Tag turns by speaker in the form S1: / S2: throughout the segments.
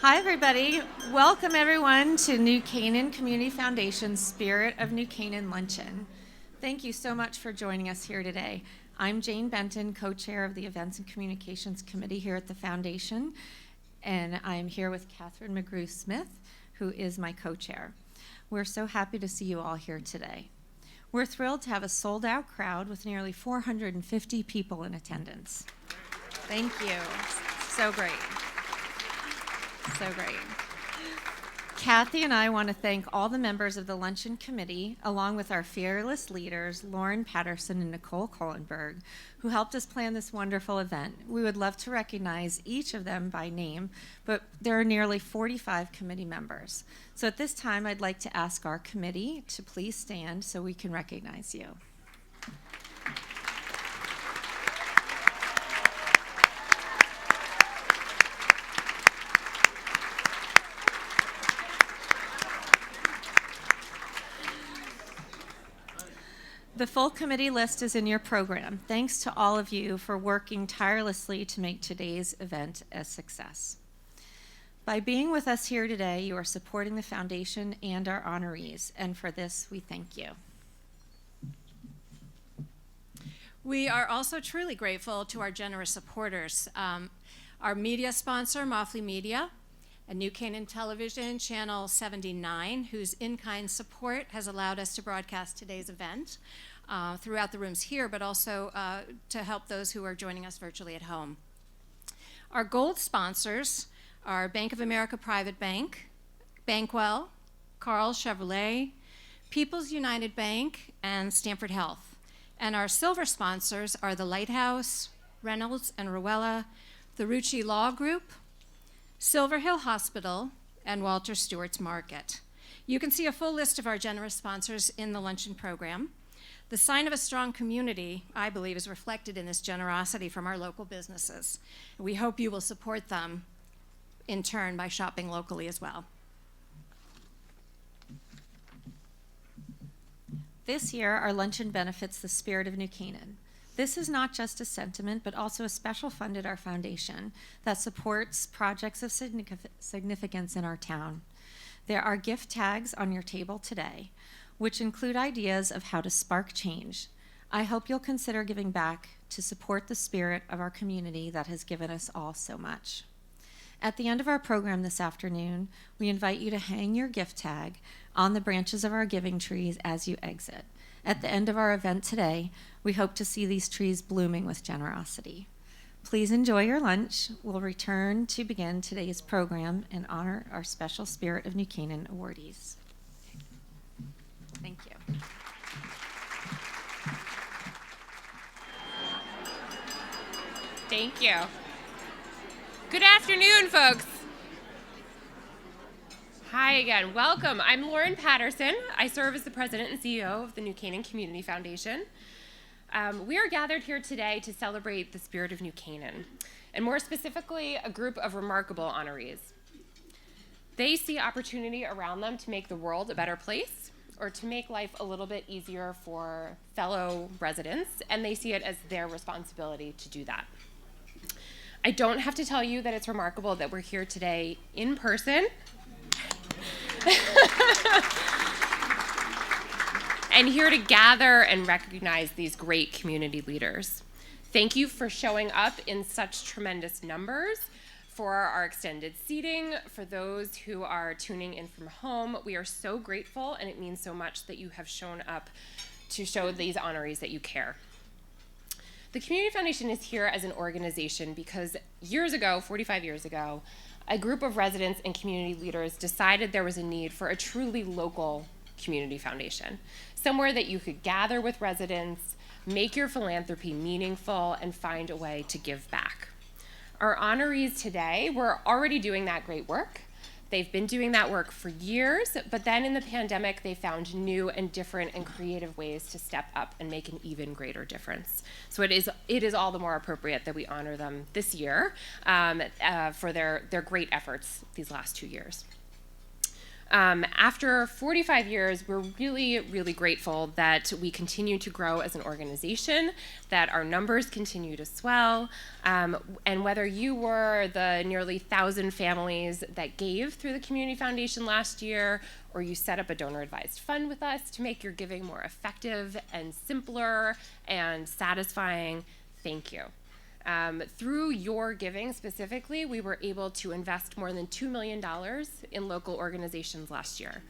S1: Hi, everybody. Welcome, everyone, to New Canaan Community Foundation's Spirit of New Canaan Luncheon. Thank you so much for joining us here today. I'm Jayne Benton, co-chair of the Events and Communications Committee here at the Foundation, and I'm here with Catherine McGrew-Smith, who is my co-chair. We're so happy to see you all here today. We're thrilled to have a sold-out crowd with nearly 450 people in attendance. Thank you. So great. So great. Kathy and I want to thank all the members of the Luncheon Committee, along with our fearless leaders, Lauren Patterson and Nicole Kohlenberg, who helped us plan this wonderful event. We would love to recognize each of them by name, but there are nearly 45 committee members. So at this time, I'd like to ask our committee to please stand so we can recognize you. The full committee list is in your program. Thanks to all of you for working tirelessly to make today's event a success. By being with us here today, you are supporting the foundation and our honorees, and for this, we thank you.
S2: We are also truly grateful to our generous supporters. Our media sponsor, Moffley Media, and New Canaan Television, Channel 79, whose in-kind support has allowed us to broadcast today's event throughout the rooms here, but also to help those who are joining us virtually at home. Our gold sponsors are Bank of America Private Bank, Bankwell, Carl Chevrolet, People's United Bank, and Stanford Health. And our silver sponsors are the Lighthouse, Reynolds and Rowella, the Rucci Law Group, Silver Hill Hospital, and Walter Stewart's Market. You can see a full list of our generous sponsors in the luncheon program. The sign of a strong community, I believe, is reflected in this generosity from our local businesses. We hope you will support them in turn by shopping locally as well.
S1: This year, our luncheon benefits the spirit of New Canaan. This is not just a sentiment, but also a special fund at our foundation that supports projects of significance in our town. There are gift tags on your table today, which include ideas of how to spark change. I hope you'll consider giving back to support the spirit of our community that has given us all so much. At the end of our program this afternoon, we invite you to hang your gift tag on the branches of our giving trees as you exit. At the end of our event today, we hope to see these trees blooming with generosity. Please enjoy your lunch. We'll return to begin today's program and honor our special Spirit of New Canaan awardees. Thank you.
S3: Thank you. Good afternoon, folks. Hi again. Welcome. I'm Lauren Patterson. I serve as the president and CEO of the New Canaan Community Foundation. We are gathered here today to celebrate the spirit of New Canaan, and more specifically, a group of remarkable honorees. They see opportunity around them to make the world a better place, or to make life a little bit easier for fellow residents, and they see it as their responsibility to do that. I don't have to tell you that it's remarkable that we're here today in person and here to gather and recognize these great community leaders. Thank you for showing up in such tremendous numbers for our extended seating. For those who are tuning in from home, we are so grateful, and it means so much that you have shown up to show these honorees that you care. The Community Foundation is here as an organization because years ago, 45 years ago, a group of residents and community leaders decided there was a need for a truly local community foundation, somewhere that you could gather with residents, make your philanthropy meaningful, and find a way to give back. Our honorees today were already doing that great work. They've been doing that work for years, but then in the pandemic, they found new and different and creative ways to step up and make an even greater difference. So it is all the more appropriate that we honor them this year for their great efforts these last 2 years. After 45 years, we're really, really grateful that we continue to grow as an organization, that our numbers continue to swell, and whether you were the nearly 1,000 families that gave through the Community Foundation last year, or you set up a donor-advised fund with us to make your giving more effective and simpler and satisfying, thank you. Through your giving specifically, we were able to invest more than $2 million in local organizations last year.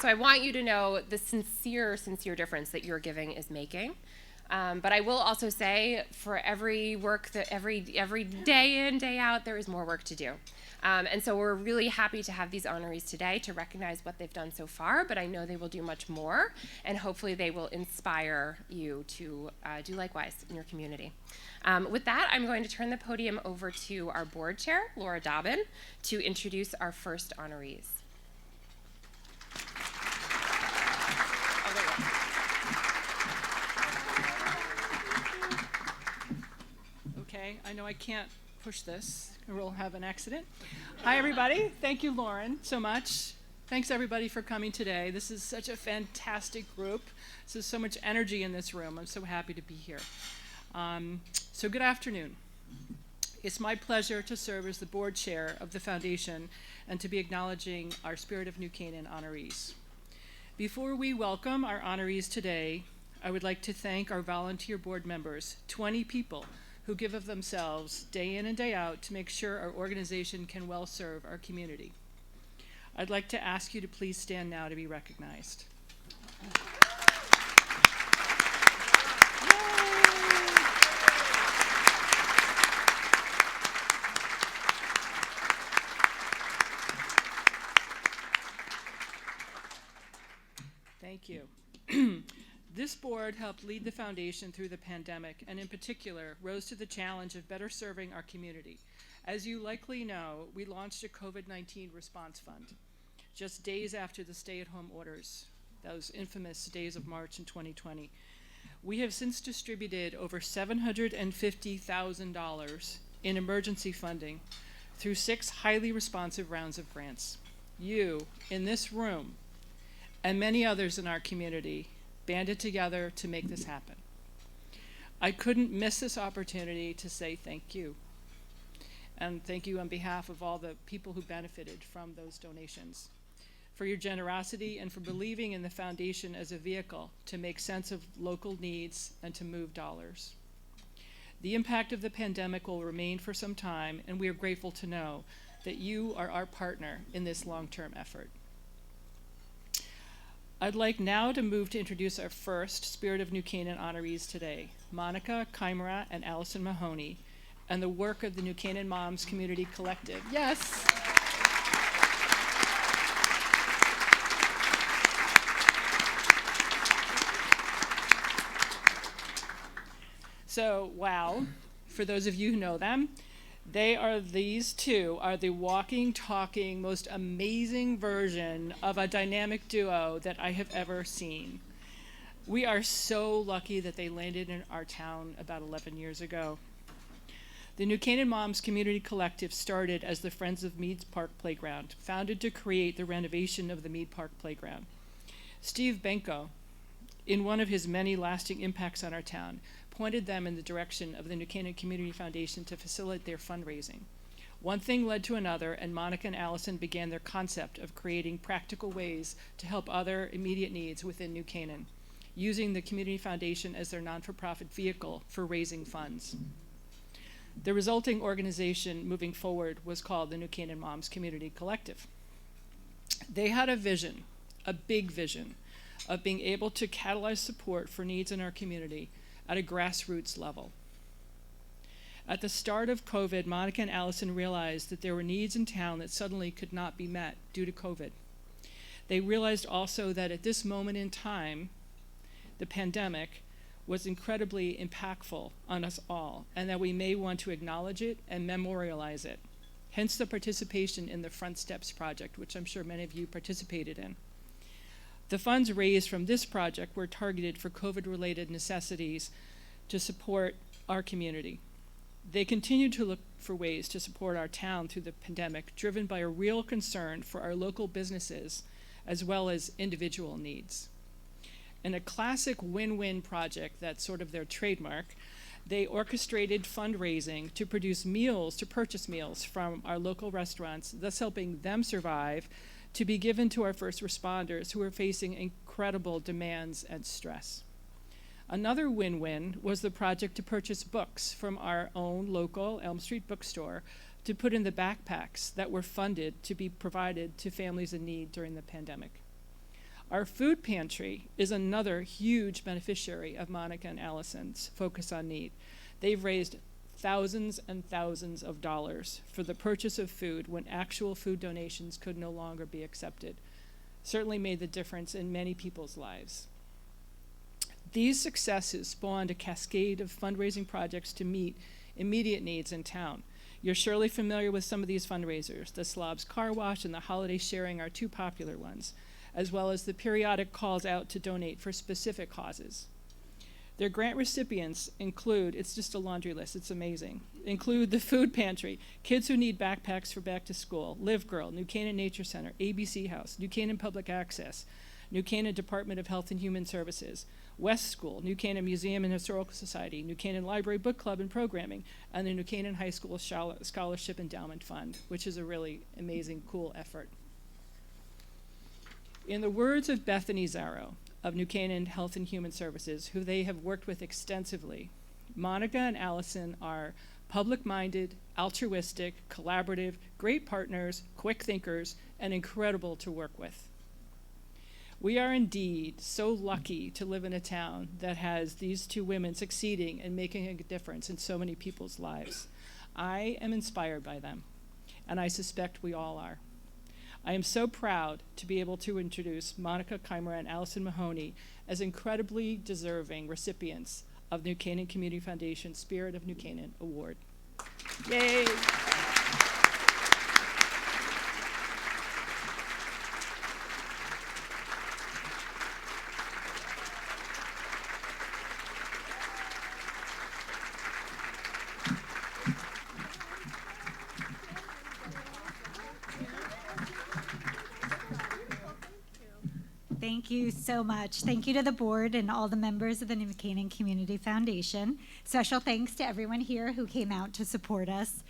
S3: So I want you to know the sincere difference that your giving is making. But I will also say, for every work that every day in, day out, there is more work to do. And so we're really happy to have these honorees today to recognize what they've done so far, but I know they will do much more, and hopefully they will inspire you to do likewise in your community. With that, I'm going to turn the podium over to our board chair, Laura Dobbin, to introduce our first honorees.
S4: Okay, I know I can't push this, or we'll have an accident. Hi, everybody. Thank you, Lauren, so much. Thanks, everybody, for coming today. This is such a fantastic group. There's so much energy in this room. I'm so happy to be here. So good afternoon. It's my pleasure to serve as the board chair of the foundation and to be acknowledging our Spirit of New Canaan honorees. Before we welcome our honorees today, I would like to thank our volunteer board members, 20 people, who give of themselves day in and day out to make sure our organization can well serve our community. I'd like to ask you to please stand now to be recognized. Thank you. This board helped lead the foundation through the pandemic, and in particular, rose to the challenge of better serving our community. As you likely know, we launched a COVID-19 response fund just days after the stay-at-home orders, those infamous days of March in 2020. We have since distributed over $750,000 in emergency funding through 6 highly responsive rounds of grants. You, in this room, and many others in our community, banded together to make this happen. I couldn't miss this opportunity to say thank you. And thank you on behalf of all the people who benefited from those donations, for your generosity and for believing in the foundation as a vehicle to make sense of local needs and to move dollars. The impact of the pandemic will remain for some time, and we are grateful to know that you are our partner in this long-term effort. I'd like now to move to introduce our first Spirit of New Canaan honorees today, Monica, Chimera, and Alyson Mahoney, and the work of the New Canaan Moms Community Collective. Yes. So, wow, for those of you who know them, these two are the walking, talking, most amazing version of a dynamic duo that I have ever seen. We are so lucky that they landed in our town about 11 years ago. The New Canaan Moms Community Collective started as the Friends of Meads Park Playground, founded to create the renovation of the Mead Park Playground. Steve Benko, in one of his many lasting impacts on our town, pointed them in the direction of the New Canaan Community Foundation to facilitate their fundraising. One thing led to another, and Monica and Alyson began their concept of creating practical ways to help other immediate needs within New Canaan, using the Community Foundation as their non-for-profit vehicle for raising funds. The resulting organization moving forward was called the New Canaan Moms Community Collective. They had a vision, a big vision, of being able to catalyze support for needs in our community at a grassroots level. At the start of COVID, Monica and Alyson realized that there were needs in town that suddenly could not be met due to COVID. They realized also that at this moment in time, the pandemic was incredibly impactful on us all, and that we may want to acknowledge it and memorialize it. Hence the participation in the Front Steps project, which I'm sure many of you participated in. The funds raised from this project were targeted for COVID-related necessities to support our community. They continue to look for ways to support our town through the pandemic, driven by a real concern for our local businesses as well as individual needs. In a classic win-win project that's sort of their trademark, they orchestrated fundraising to purchase meals from our local restaurants, thus helping them survive, to be given to our first responders who are facing incredible demands and stress. Another win-win was the project to purchase books from our own local Elm Street bookstore to put in the backpacks that were funded to be provided to families in need during the pandemic. Our food pantry is another huge beneficiary of Monica and Alyson's Focus on Need. They've raised thousands and thousands of dollars for the purchase of food when actual food donations could no longer be accepted. Certainly made the difference in many people's lives. These successes spawned a cascade of fundraising projects to meet immediate needs in town. You're surely familiar with some of these fundraisers. The Slob's Car Wash and the Holiday Sharing are two popular ones, as well as the periodic calls out to donate for specific causes. Their grant recipients include, it's just a laundry list, it's amazing, include the Food Pantry, Kids Who Need Backpacks for Back to School, Live Girl, New Canaan Nature Center, ABC House, New Canaan Public Access, New Canaan Department of Health and Human Services, West School, New Canaan Museum and Historical Society, New Canaan Library Book Club and Programming, and the New Canaan High School Scholarship Endowment Fund, which is a really amazing, cool effort. In the words of Bethany Zarrow of New Canaan Health and Human Services, who they have worked with extensively, Monica and Alyson are public-minded, altruistic, collaborative, great partners, quick thinkers, and incredible to work with. We are indeed so lucky to live in a town that has these two women succeeding and making a difference in so many people's lives. I am inspired by them, and I suspect we all are. I am so proud to be able to introduce Monica, Chimera, and Alyson Mahoney as incredibly deserving recipients of New Canaan Community Foundation Spirit of New Canaan Award. Yay!
S5: Thank you so much. Thank you to the board and all the members of the New Canaan Community Foundation. Special thanks to everyone here who came out to support us.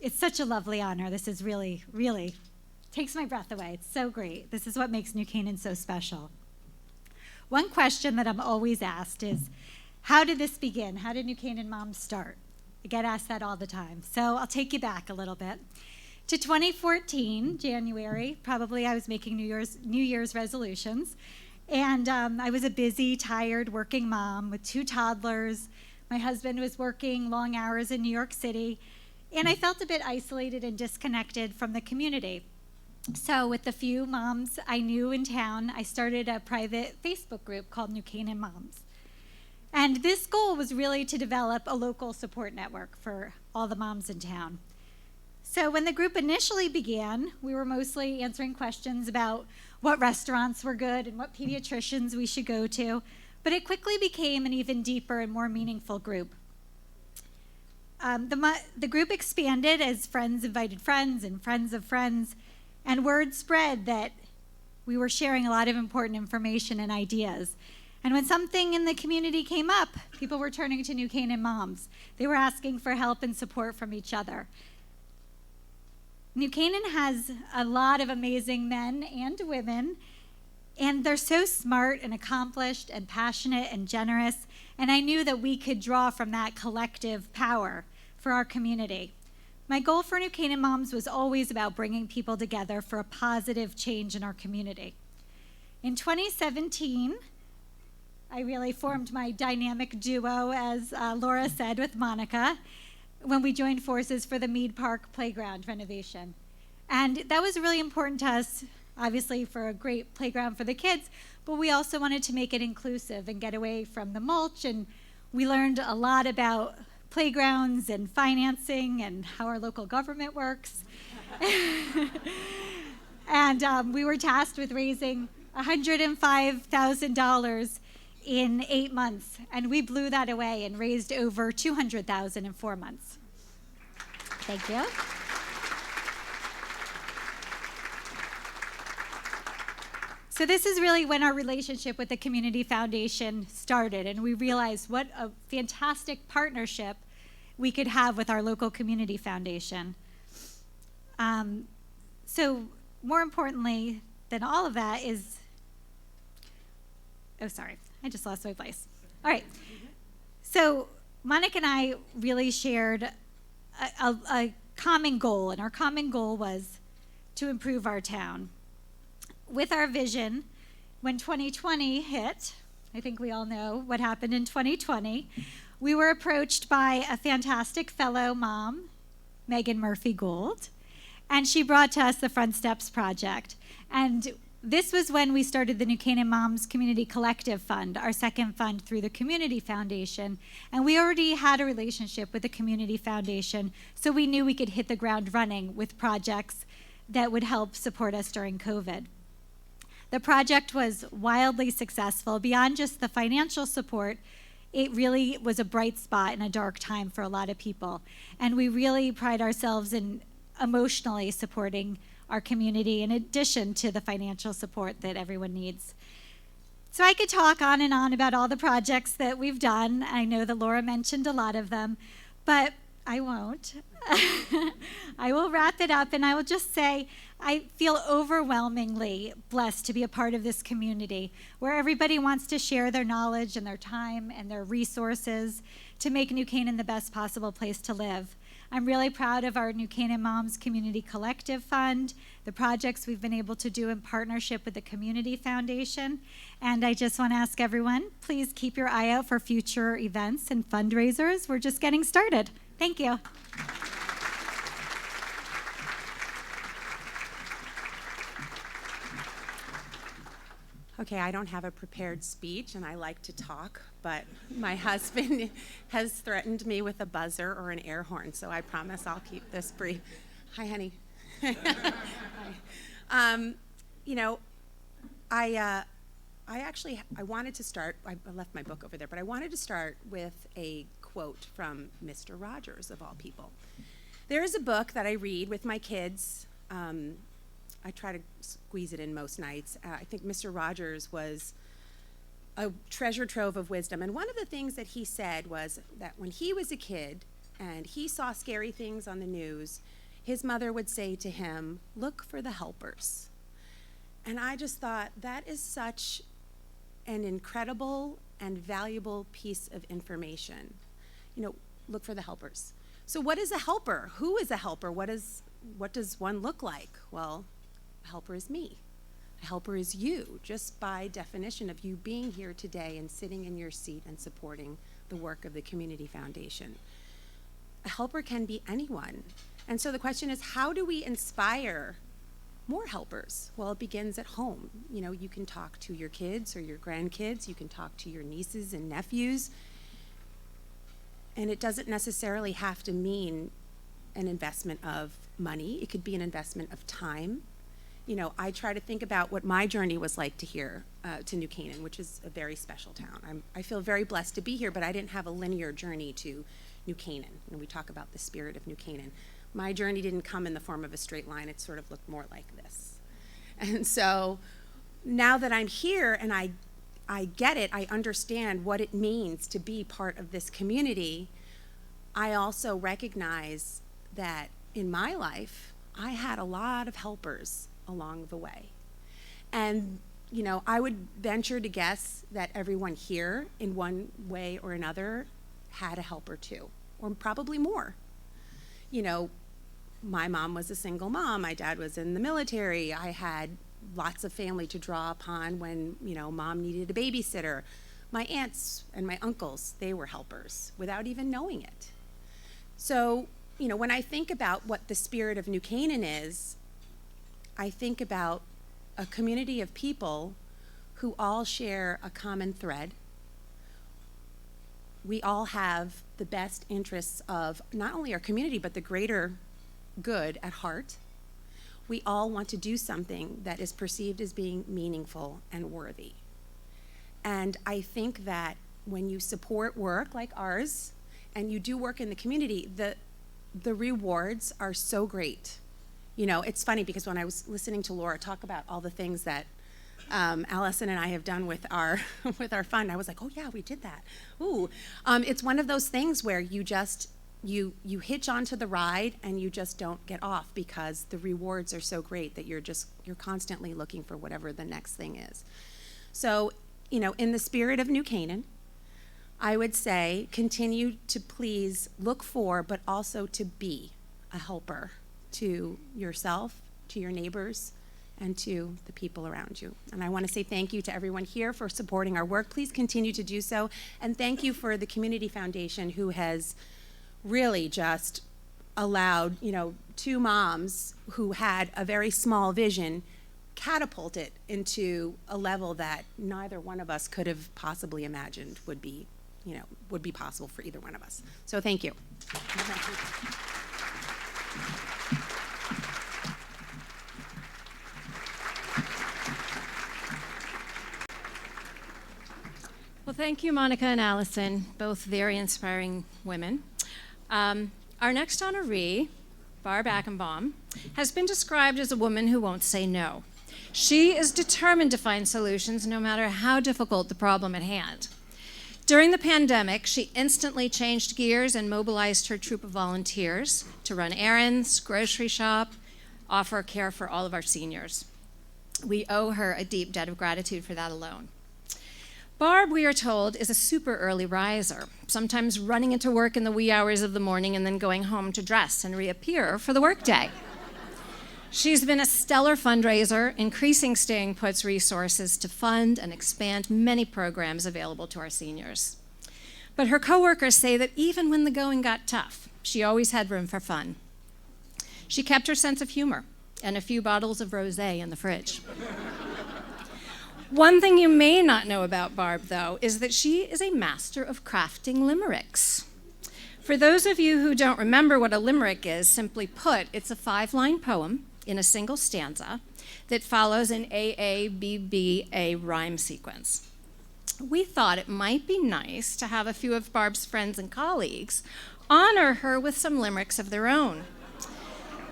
S5: It's such a lovely honor. This is really, really takes my breath away. It's so great. This is what makes New Canaan so special. One question that I'm always asked is, how did this begin? How did New Canaan Moms start? I get asked that all the time. So I'll take you back a little bit. To 2014, January, probably I was making New Year's resolutions. And I was a busy, tired, working mom with 2 toddlers. My husband was working long hours in New York City. And I felt a bit isolated and disconnected from the community. So with the few moms I knew in town, I started a private Facebook group called New Canaan Moms. And this goal was really to develop a local support network for all the moms in town. So when the group initially began, we were mostly answering questions about what restaurants were good and what pediatricians we should go to, but it quickly became an even deeper and more meaningful group. The group expanded as friends invited friends and friends of friends, and word spread that we were sharing a lot of important information and ideas. And when something in the community came up, people were turning to New Canaan Moms. They were asking for help and support from each other. New Canaan has a lot of amazing men and women, and they're so smart and accomplished and passionate and generous, and I knew that we could draw from that collective power for our community. My goal for New Canaan Moms was always about bringing people together for a positive change in our community. In 2017, I really formed my dynamic duo, as Laura said, with Monica, when we joined forces for the Mead Park playground renovation. And that was really important to us, obviously for a great playground for the kids, but we also wanted to make it inclusive and get away from the mulch, and we learned a lot about playgrounds and financing and how our local government works. And we were tasked with raising $105,000 in 8 months, and we blew that away and raised over $200,000 in 4 months. Thank you. So this is really when our relationship with the Community Foundation started, and we realized what a fantastic partnership we could have with our local community foundation. So more importantly than all of that is, oh, sorry, I just lost my place. All right. So Monica and I really shared a common goal, and our common goal was to improve our town. With our vision, when 2020 hit, I think we all know what happened in 2020, we were approached by a fantastic fellow mom, Megan Murphy Gould, and she brought to us the Front Steps Project. And this was when we started the New Canaan Moms Community Collective Fund, our second fund through the Community Foundation. And we already had a relationship with the Community Foundation, so we knew we could hit the ground running with projects that would help support us during COVID. The project was wildly successful. Beyond just the financial support, it really was a bright spot in a dark time for a lot of people. And we really pride ourselves in emotionally supporting our community in addition to the financial support that everyone needs. So I could talk on and on about all the projects that we've done. I know that Laura mentioned a lot of them, but I won't. I will wrap it up, and I will just say I feel overwhelmingly blessed to be a part of this community where everybody wants to share their knowledge and their time and their resources to make New Canaan the best possible place to live. I'm really proud of our New Canaan Moms Community Collective Fund, the projects we've been able to do in partnership with the Community Foundation, and I just want to ask everyone, please keep your eye out for future events and fundraisers. We're just getting started. Thank you.
S6: Okay, I don't have a prepared speech, and I like to talk, but my husband has threatened me with a buzzer or an air horn, so I promise I'll keep this brief. Hi, honey. Hi. I wanted to start, I left my book over there, but I wanted to start with a quote from Mr. Rogers, of all people. There is a book that I read with my kids. I try to squeeze it in most nights. I think Mr. Rogers was a treasure trove of wisdom. And one of the things that he said was that when he was a kid and he saw scary things on the news, his mother would say to him, "Look for the helpers." And I just thought that is such an incredible and valuable piece of information. Look for the helpers. So what is a helper? Who is a helper? What does one look like? Well, a helper is me. A helper is you, just by definition of you being here today and sitting in your seat and supporting the work of the Community Foundation. A helper can be anyone. And so the question is, how do we inspire more helpers? Well, it begins at home. You can talk to your kids or your grandkids. You can talk to your nieces and nephews. And it doesn't necessarily have to mean an investment of money. It could be an investment of time. I try to think about what my journey was like to New Canaan, which is a very special town. I feel very blessed to be here, but I didn't have a linear journey to New Canaan. We talk about the spirit of New Canaan. My journey didn't come in the form of a straight line. It sort of looked more like this. And so now that I'm here and I get it, I understand what it means to be part of this community, I also recognize that in my life, I had a lot of helpers along the way. And, I would venture to guess that everyone here, in one way or another, had a helper too, or probably more. My mom was a single mom. My dad was in the military. I had lots of family to draw upon when, mom needed a babysitter. My aunts and my uncles, they were helpers without even knowing it. So, when I think about what the spirit of New Canaan is, I think about a community of people who all share a common thread. We all have the best interests of not only our community, but the greater good at heart. We all want to do something that is perceived as being meaningful and worthy. And I think that when you support work like ours and you do work in the community, the rewards are so great. You know, it's funny because when I was listening to Laura talk about all the things that Alyson and I have done with our with our fund, I was like, oh yeah, we did that. Ooh, it's one of those things where you just you hitch onto the ride and you just don't get off because the rewards are so great that you're constantly looking for whatever the next thing is. So, you know, in the spirit of New Canaan, I would say continue to please look for, but also to be a helper to yourself, to your neighbors, and to the people around you. And I want to say thank you to everyone here for supporting our work. Please continue to do so. And thank you for the Community Foundation, who has really just allowed, you know, two moms who had a very small vision catapult it into a level that neither one of us could have possibly imagined would be possible for either one of us. So thank you.
S2: Well, thank you, Monica and Alyson, both very inspiring women. Our next honoree, Barb Achenbaum, has been described as a woman who won't say no. She is determined to find solutions no matter how difficult the problem at hand. During the pandemic, she instantly changed gears and mobilized her troop of volunteers to run errands, grocery shop, offer care for all of our seniors. We owe her a deep debt of gratitude for that alone. Barb, we are told, is a super early riser, sometimes running into work in the wee hours of the morning and then going home to dress and reappear for the workday. She's been a stellar fundraiser, increasing Staying Put's resources to fund and expand many programs available to our seniors. But her coworkers say that even when the going got tough, she always had room for fun. She kept her sense of humor and a few bottles of rosé in the fridge. One thing you may not know about Barb, though, is that she is a master of crafting limericks. For those of you who don't remember what a limerick is, simply put, it's a 5-line poem in a single stanza that follows an AABBA rhyme sequence. We thought it might be nice to have a few of Barb's friends and colleagues honor her with some limericks of their own.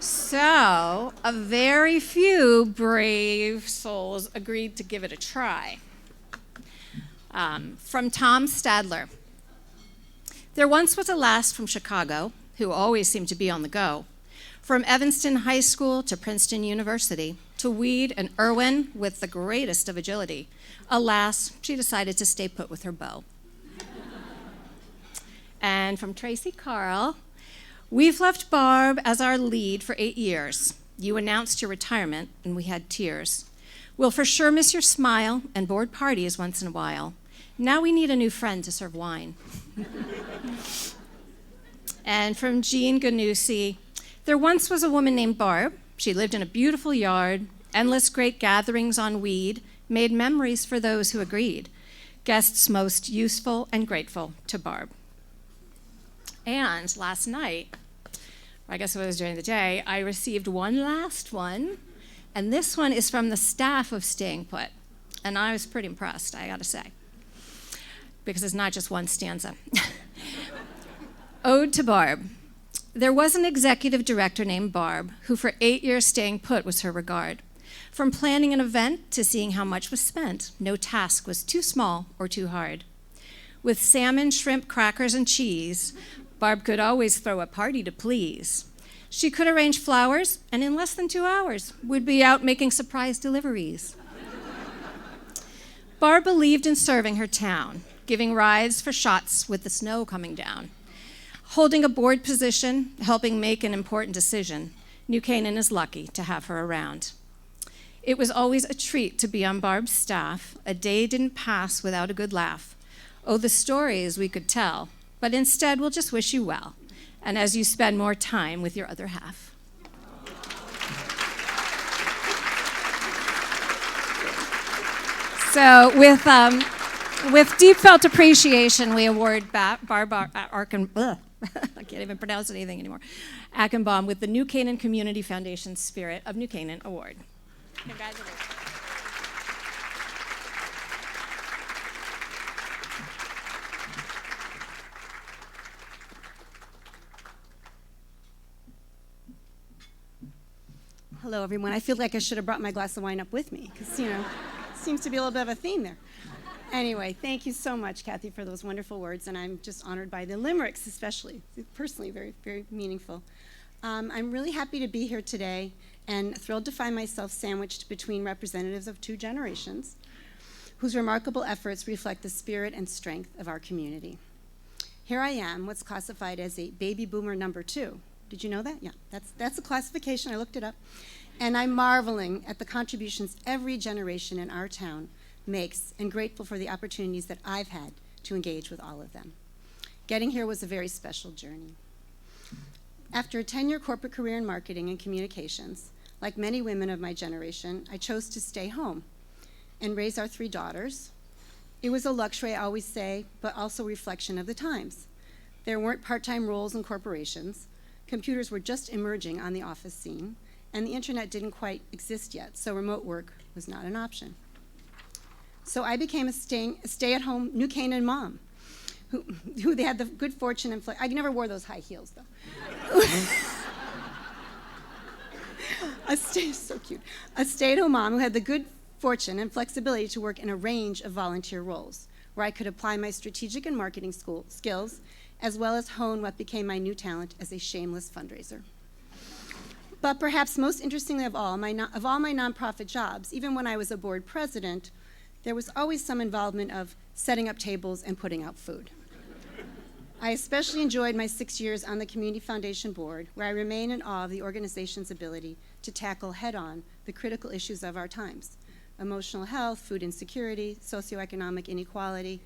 S2: So, a very few brave souls agreed to give it a try. From Tom Stadler. There once was a lass from Chicago who always seemed to be on the go. From Evanston High School to Princeton University, to Weed and Irwin with the greatest of agility. Alas, she decided to stay put with her beau. And from Tracy Carl, we've left Barb as our lead for 8 years. You announced your retirement, and we had tears. We'll for sure miss your smile and board parties once in a while. Now we need a new friend to serve wine. And from Jean Ganussi, there once was a woman named Barb. She lived in a beautiful yard, endless great gatherings on weed, made memories for those who agreed. Guests most useful and grateful to Barb. And last night, I guess it was during the day, I received one last one, and this one is from the staff of Staying Put. And I was pretty impressed, I gotta say, because it's not just one stanza. Ode to Barb. There was an executive director named Barb who for 8 years Staying Put was her regard. From planning an event to seeing how much was spent, no task was too small or too hard. With salmon, shrimp, crackers, and cheese, Barb could always throw a party to please. She could arrange flowers, and in less than 2 hours, would be out making surprise deliveries. Barb believed in serving her town, giving rides for shots with the snow coming down. Holding a board position, helping make an important decision, New Canaan is lucky to have her around. It was always a treat to be on Barb's staff. A day didn't pass without a good laugh. Oh, the stories we could tell, but instead we'll just wish you well, and as you spend more time with your other half. So with deep felt appreciation, we award Barb I can't even pronounce anything anymore, Achenbaum with the New Canaan Community Foundation Spirit of New Canaan Award. Congratulations.
S7: Hello, everyone. I feel like I should have brought my glass of wine up with me because, seems to be a little bit of a theme there. Anyway, thank you so much, Kathy, for those wonderful words, and I'm just honored by the limericks especially. Personally, very, very meaningful. I'm really happy to be here today and thrilled to find myself sandwiched between representatives of two generations whose remarkable efforts reflect the spirit and strength of our community. Here I am, what's classified as a baby boomer number 2. Did you know that? Yeah, that's a classification. I looked it up. And I'm marveling at the contributions every generation in our town makes and grateful for the opportunities that I've had to engage with all of them. Getting here was a very special journey. After a 10-year corporate career in marketing and communications, like many women of my generation, I chose to stay home and raise our 3 daughters. It was a luxury, I always say, but also a reflection of the times. There weren't part-time roles in corporations. Computers were just emerging on the office scene, and the internet didn't quite exist yet, so remote work was not an option. So I became a stay-at-home New Canaan mom, who they had the good fortune and I never wore those high heels, though. So cute. A stay-at-home mom who had the good fortune and flexibility to work in a range of volunteer roles, where I could apply my strategic and marketing skills, as well as hone what became my new talent as a shameless fundraiser. But perhaps most interestingly of all my nonprofit jobs, even when I was a board president, there was always some involvement of setting up tables and putting out food. I especially enjoyed my 6 years on the Community Foundation Board, where I remain in awe of the organization's ability to tackle head-on the critical issues of our times: emotional health, food insecurity, socioeconomic inequality,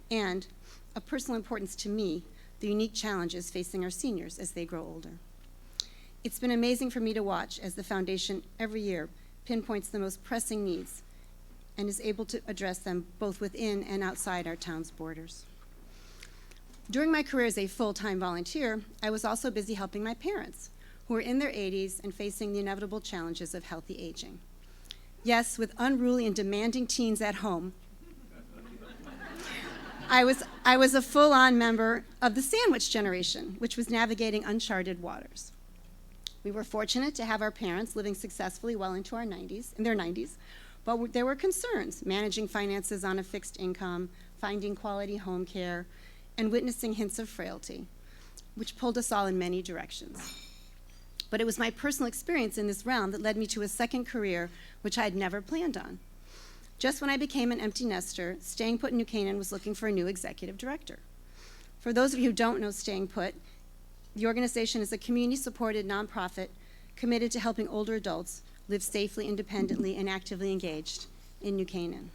S7: and, of personal importance to me, the unique challenges facing our seniors as they grow older. It's been amazing for me to watch as the foundation every year pinpoints the most pressing needs and is able to address them both within and outside our town's borders. During my career as a full-time volunteer, I was also busy helping my parents, who were in their 80s and facing the inevitable challenges of healthy aging. Yes, with unruly and demanding teens at home, I was a full-on member of the sandwich generation, which was navigating uncharted waters. We were fortunate to have our parents living successfully well into their 90s, but there were concerns managing finances on a fixed income, finding quality home care, and witnessing hints of frailty, which pulled us all in many directions. But it was my personal experience in this realm that led me to a second career, which I had never planned on. Just when I became an empty nester, Staying Put in New Canaan was looking for a new executive director. For those of you who don't know Staying Put, the organization is a community-supported nonprofit committed to helping older adults live safely, independently, and actively engaged in New Canaan.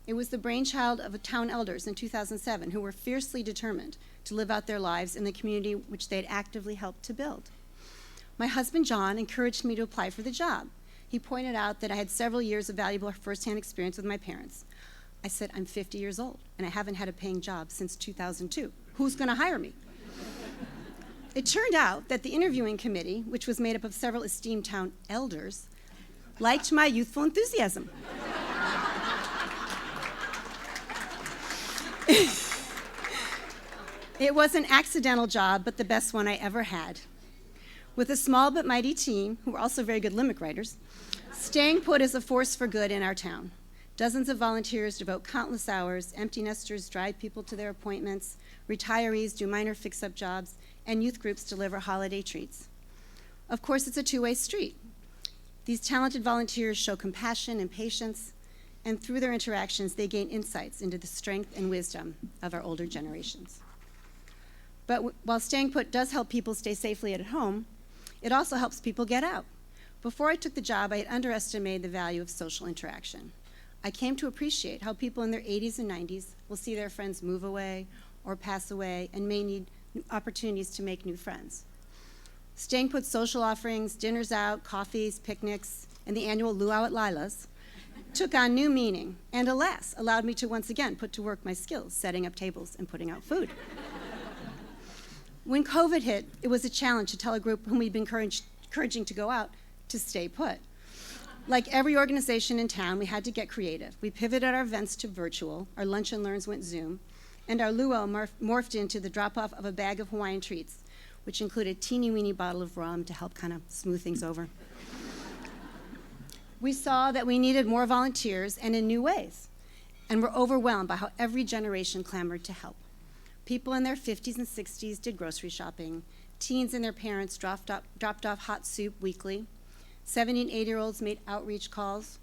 S7: It was the brainchild of town elders in 2007 who were fiercely determined to live out their lives in the community which they had actively helped to build. My husband, John, encouraged me to apply for the job. He pointed out that I had several years of valuable firsthand experience with my parents. I said, I'm 50 years old, and I haven't had a paying job since 2002. Who's going to hire me? It turned out that the interviewing committee, which was made up of several esteemed town elders, liked my youthful enthusiasm. It was an accidental job, but the best one I ever had. With a small but mighty team, who were also very good limerick writers, Staying Put is a force for good in our town. Dozens of volunteers devote countless hours, empty nesters drive people to their appointments, retirees do minor fix-up jobs, and youth groups deliver holiday treats. Of course, it's a two-way street. These talented volunteers show compassion and patience, and through their interactions, they gain insights into the strength and wisdom of our older generations. But while Staying Put does help people stay safely at home, it also helps people get out. Before I took the job, I had underestimated the value of social interaction. I came to appreciate how people in their 80s and 90s will see their friends move away or pass away and may need opportunities to make new friends. Staying Put social offerings, dinners out, coffees, picnics, and the annual luau at Lila's took on new meaning and, alas, allowed me to once again put to work my skills, setting up tables and putting out food. When COVID hit, it was a challenge to tell a group whom we'd been encouraging to go out to stay put. Like every organization in town, we had to get creative. We pivoted our events to virtual, our lunch and learns went Zoom, and our luau morphed into the drop-off of a bag of Hawaiian treats, which included a teeny-weeny bottle of rum to help kind of smooth things over. We saw that we needed more volunteers and in new ways, and were overwhelmed by how every generation clamored to help. People in their 50s and 60s did grocery shopping. Teens and their parents dropped off hot soup weekly. 70 and 80-year-olds made outreach calls.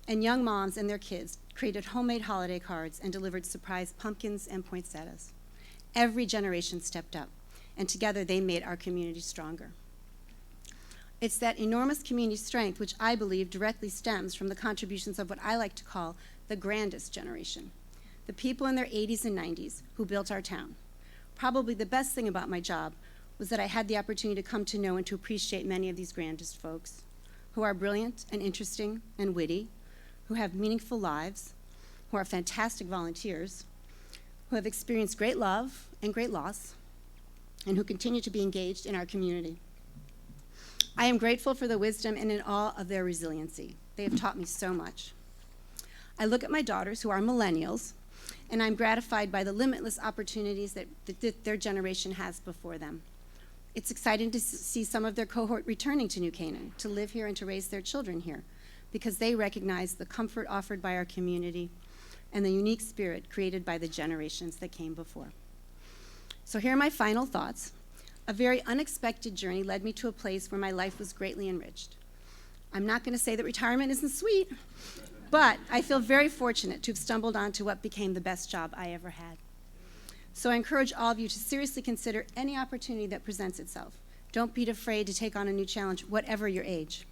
S7: And young moms and their kids created homemade holiday cards and delivered surprise pumpkins and poinsettias. Every generation stepped up, and together they made our community stronger. It's that enormous community strength which I believe directly stems from the contributions of what I like to call the grandest generation, the people in their 80s and 90s who built our town. Probably the best thing about my job was that I had the opportunity to come to know and to appreciate many of these grandest folks, who are brilliant and interesting and witty, who have meaningful lives, who are fantastic volunteers, who have experienced great love and great loss, and who continue to be engaged in our community. I am grateful for the wisdom and in awe of their resiliency. They have taught me so much. I look at my daughters, who are millennials, and I'm gratified by the limitless opportunities that their generation has before them. It's exciting to see some of their cohort returning to New Canaan, to live here and to raise their children here, because they recognize the comfort offered by our community and the unique spirit created by the generations that came before. So here are my final thoughts. A very unexpected journey led me to a place where my life was greatly enriched. I'm not going to say that retirement isn't sweet, but I feel very fortunate to have stumbled onto what became the best job I ever had. So I encourage all of you to seriously consider any opportunity that presents itself. Don't be afraid to take on a new challenge, whatever your age.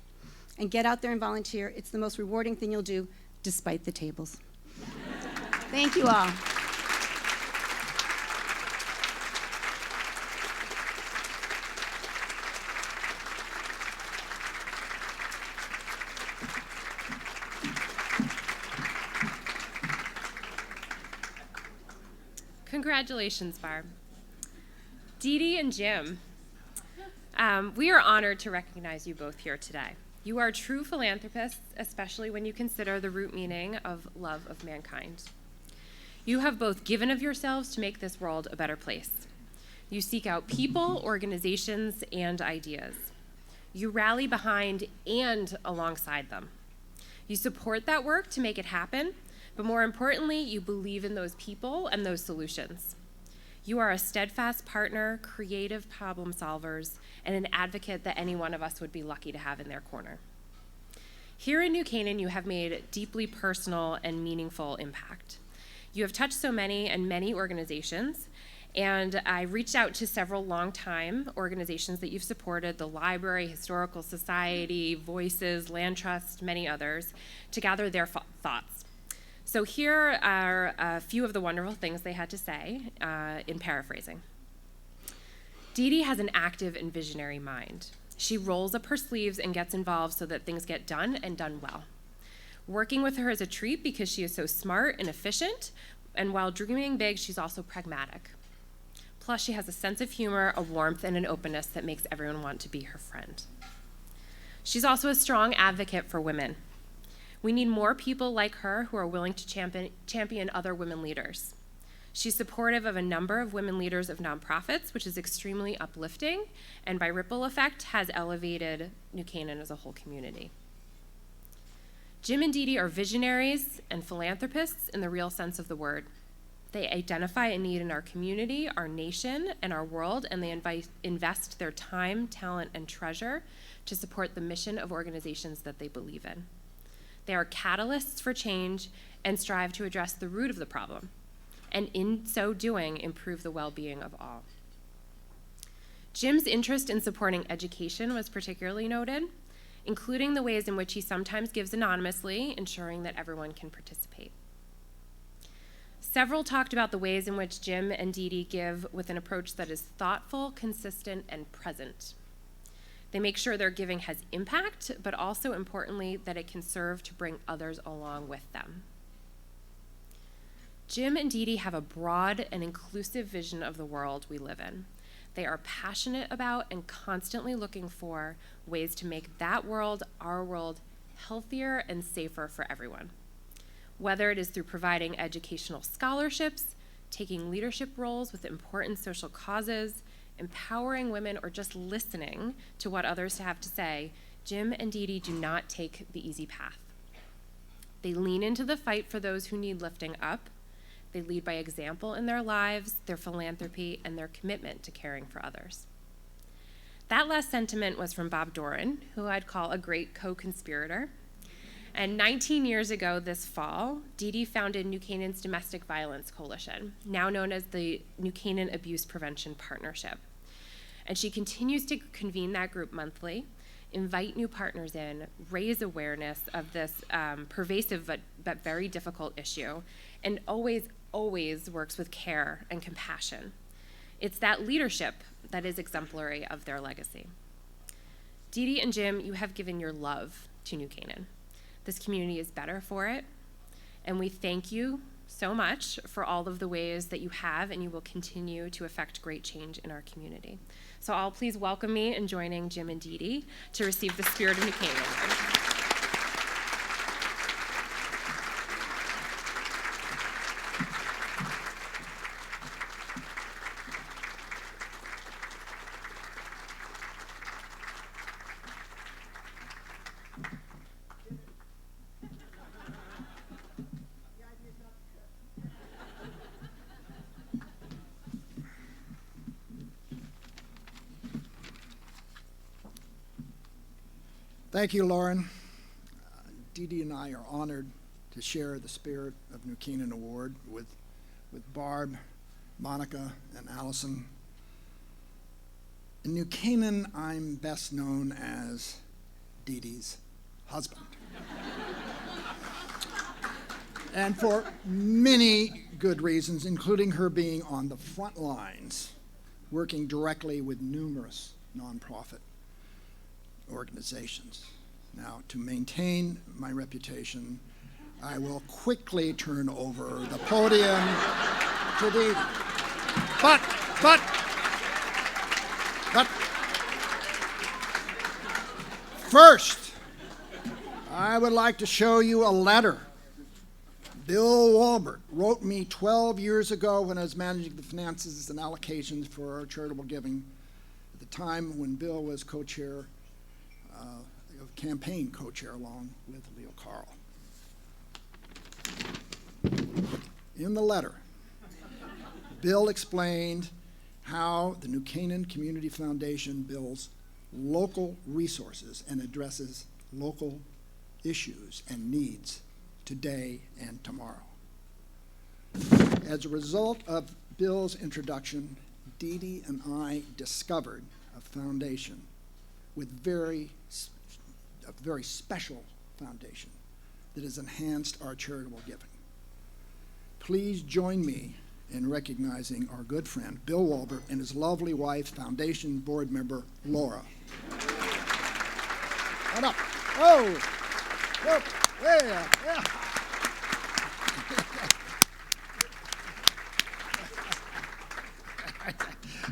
S7: And get out there and volunteer. It's the most rewarding thing you'll do, despite the tables. Thank you all.
S3: Congratulations, Barb. Dede and Jim, we are honored to recognize you both here today. You are true philanthropists, especially when you consider the root meaning of love of mankind. You have both given of yourselves to make this world a better place. You seek out people, organizations, and ideas. You rally behind and alongside them. You support that work to make it happen, but more importantly, you believe in those people and those solutions. You are a steadfast partner, creative problem solvers, and an advocate that any one of us would be lucky to have in their corner. Here in New Canaan, you have made deeply personal and meaningful impact. You have touched so many and many organizations, and I reached out to several longtime organizations that you've supported, the Library, Historical Society, Voices, Land Trust, many others, to gather their thoughts. So here are a few of the wonderful things they had to say, in paraphrasing. Dede has an active and visionary mind. She rolls up her sleeves and gets involved so that things get done and done well. Working with her is a treat because she is so smart and efficient, and while dreaming big, she's also pragmatic. Plus, she has a sense of humor, a warmth, and an openness that makes everyone want to be her friend. She's also a strong advocate for women. We need more people like her who are willing to champion other women leaders. She's supportive of a number of women leaders of nonprofits, which is extremely uplifting, and by ripple effect has elevated New Canaan as a whole community. Jim and Dede are visionaries and philanthropists in the real sense of the word. They identify a need in our community, our nation, and our world, and they invest their time, talent, and treasure to support the mission of organizations that they believe in. They are catalysts for change and strive to address the root of the problem, and in so doing, improve the well-being of all. Jim's interest in supporting education was particularly noted, including the ways in which he sometimes gives anonymously, ensuring that everyone can participate. Several talked about the ways in which Jim and Dede give with an approach that is thoughtful, consistent, and present. They make sure their giving has impact, but also importantly, that it can serve to bring others along with them. Jim and Dede have a broad and inclusive vision of the world we live in. They are passionate about and constantly looking for ways to make that world, our world, healthier and safer for everyone. Whether it is through providing educational scholarships, taking leadership roles with important social causes, empowering women, or just listening to what others have to say, Jim and Dede do not take the easy path. They lean into the fight for those who need lifting up. They lead by example in their lives, their philanthropy, and their commitment to caring for others. That last sentiment was from Bob Doran, who I'd call a great co-conspirator. And 19 years ago this fall, Dede founded New Canaan's Domestic Violence Coalition, now known as the New Canaan Abuse Prevention Partnership. And she continues to convene that group monthly, invite new partners in, raise awareness of this pervasive but very difficult issue, and always works with care and compassion. It's that leadership that is exemplary of their legacy. Dede and Jim, you have given your love to New Canaan. This community is better for it, and we thank you so much for all of the ways that you have and you will continue to affect great change in our community. So all please welcome me in joining Jim and Dede to receive the Spirit of New Canaan.
S8: Thank you, Lauren. Dede and I are honored to share the Spirit of New Canaan Award with Barb, Monica, and Alyson. In New Canaan, I'm best known as Dede's husband. And for many good reasons, including her being on the front lines, working directly with numerous nonprofit organizations. Now, to maintain my reputation, I will quickly turn over the podium to Dede. But, first, I would like to show you a letter Bill Walbert wrote me 12 years ago when I was managing the finances and allocations for our charitable giving, at the time when Bill was co-chair, campaign co-chair along with Leo Carl. In the letter, Bill explained how the New Canaan Community Foundation builds local resources and addresses local issues and needs today and tomorrow. As a result of Bill's introduction, Dede and I discovered a foundation with a very special foundation that has enhanced our charitable giving. Please join me in recognizing our good friend, Bill Walbert, and his lovely wife, Foundation board member, Laura. What up? Oh, yeah.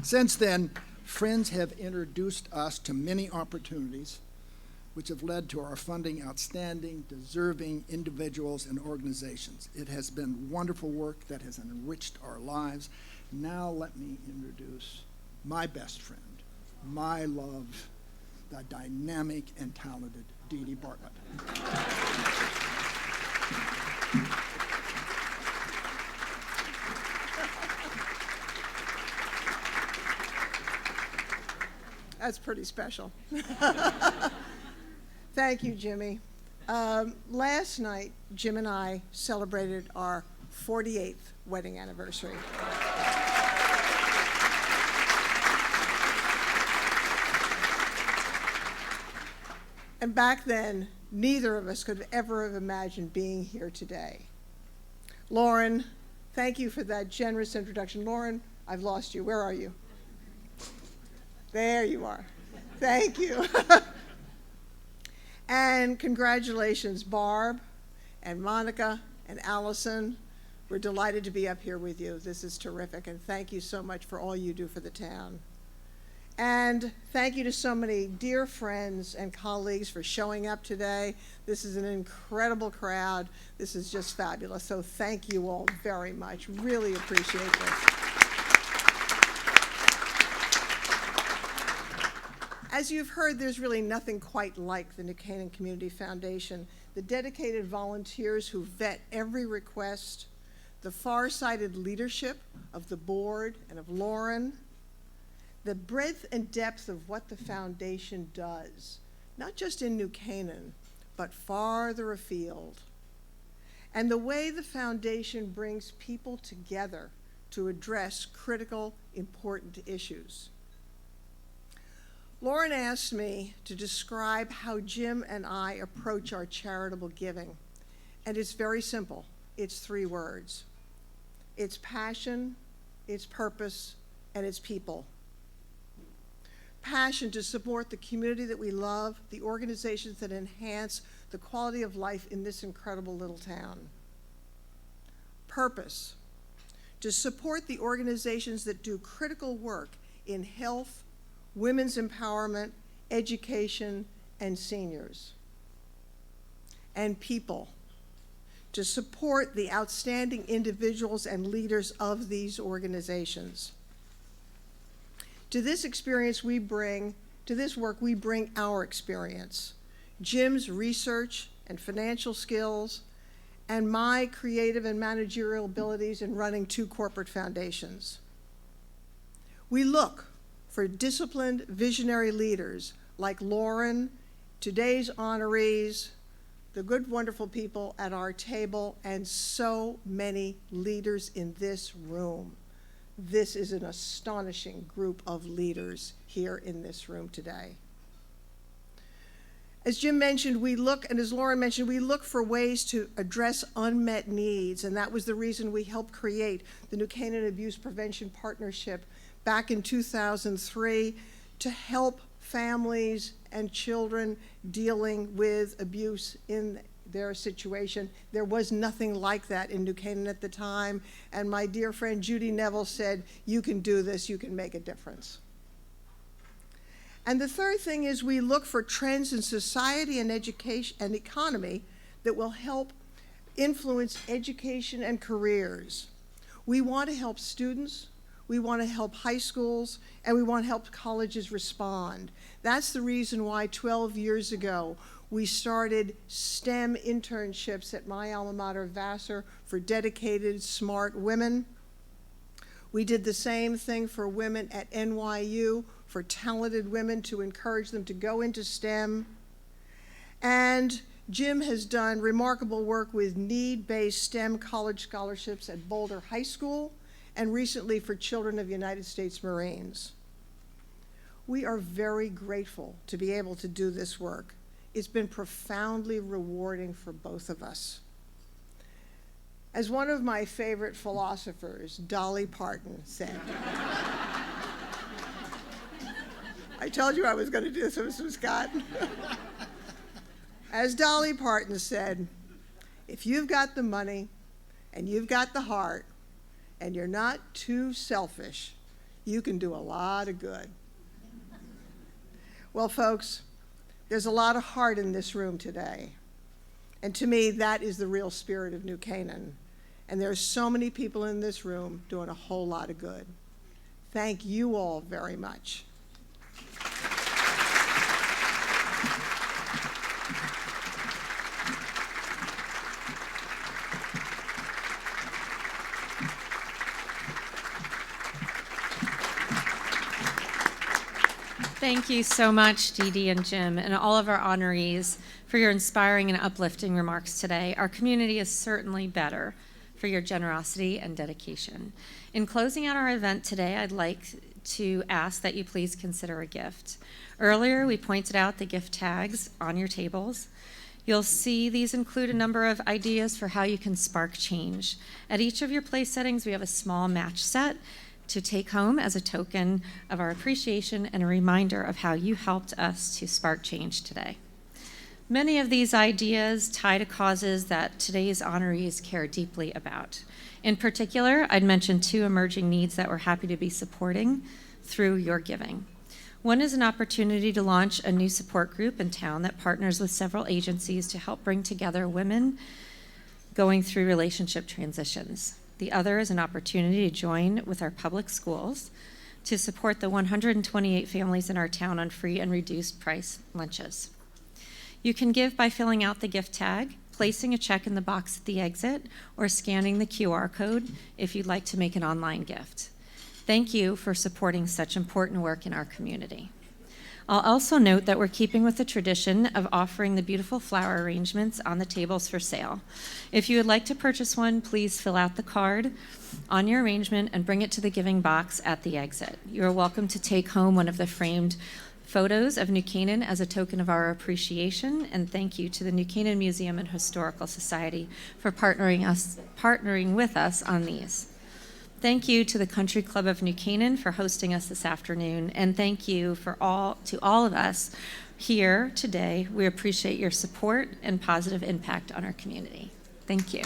S8: Since then, friends have introduced us to many opportunities which have led to our funding outstanding, deserving individuals and organizations. It has been wonderful work that has enriched our lives. Now let me introduce my best friend, my love, the dynamic and talented Dede Bartlett.
S9: That's pretty special. Thank you, Jimmy. Last night, Jim and I celebrated our 48th wedding anniversary. And back then, neither of us could ever have imagined being here today. Lauren, thank you for that generous introduction. Lauren, I've lost you. Where are you? There you are. Thank you. And congratulations, Barb and Monica and Allyson. We're delighted to be up here with you. This is terrific, and thank you so much for all you do for the town. And thank you to so many dear friends and colleagues for showing up today. This is an incredible crowd. This is just fabulous. So thank you all very much. Really appreciate this. As you've heard, there's really nothing quite like the New Canaan Community Foundation. The dedicated volunteers who vet every request, the far-sighted leadership of the board and of Lauren, the breadth and depth of what the foundation does, not just in New Canaan, but farther afield, and the way the foundation brings people together to address critical, important issues. Lauren asked me to describe how Jim and I approach our charitable giving, and it's very simple. It's 3 words. It's passion, it's purpose, and it's people. Passion to support the community that we love, the organizations that enhance the quality of life in this incredible little town. Purpose, to support the organizations that do critical work in health, women's empowerment, education, and seniors. And people, to support the outstanding individuals and leaders of these organizations. To this work, we bring our experience, Jim's research and financial skills, and my creative and managerial abilities in running 2 corporate foundations. We look for disciplined, visionary leaders like Lauren, today's honorees, the good, wonderful people at our table, and so many leaders in this room. This is an astonishing group of leaders here in this room today. As Jim mentioned, and as Lauren mentioned, we look for ways to address unmet needs, and that was the reason we helped create the New Canaan Abuse Prevention Partnership back in 2003 to help families and children dealing with abuse in their situation. There was nothing like that in New Canaan at the time, and my dear friend Judy Neville said, "You can do this, you can make a difference." And the third thing is we look for trends in society and education and economy that will help influence education and careers. We want to help students, we want to help high schools, and we want to help colleges respond. That's the reason why 12 years ago we started STEM internships at my alma mater, Vassar, for dedicated, smart women. We did the same thing for women at NYU, for talented women to encourage them to go into STEM. And Jim has done remarkable work with need-based STEM college scholarships at Boulder High School and recently for children of United States Marines. We are very grateful to be able to do this work. It's been profoundly rewarding for both of us. As one of my favorite philosophers, Dolly Parton, said, I told you I was going to do this, Mr. Scott. As Dolly Parton said, if you've got the money and you've got the heart and you're not too selfish, you can do a lot of good. Well, folks, there's a lot of heart in this room today. And to me, that is the real spirit of New Canaan. And there are so many people in this room doing a whole lot of good. Thank you all very much.
S1: Thank you so much, Dede and Jim, and all of our honorees for your inspiring and uplifting remarks today. Our community is certainly better for your generosity and dedication. In closing out our event today, I'd like to ask that you please consider a gift. Earlier, we pointed out the gift tags on your tables. You'll see these include a number of ideas for how you can spark change. At each of your place settings, we have a small match set to take home as a token of our appreciation and a reminder of how you helped us to spark change today. Many of these ideas tie to causes that today's honorees care deeply about. In particular, I'd mention 2 emerging needs that we're happy to be supporting through your giving. One is an opportunity to launch a new support group in town that partners with several agencies to help bring together women going through relationship transitions. The other is an opportunity to join with our public schools to support the 128 families in our town on free and reduced price lunches. You can give by filling out the gift tag, placing a check in the box at the exit, or scanning the QR code if you'd like to make an online gift. Thank you for supporting such important work in our community. I'll also note that we're keeping with the tradition of offering the beautiful flower arrangements on the tables for sale. If you would like to purchase one, please fill out the card on your arrangement and bring it to the giving box at the exit. You're welcome to take home one of the framed photos of New Canaan as a token of our appreciation, and thank you to the New Canaan Museum and Historical Society for partnering with us on these. Thank you to the Country Club of New Canaan for hosting us this afternoon, and thank you to all of us here today. We appreciate your support and positive impact on our community. Thank you.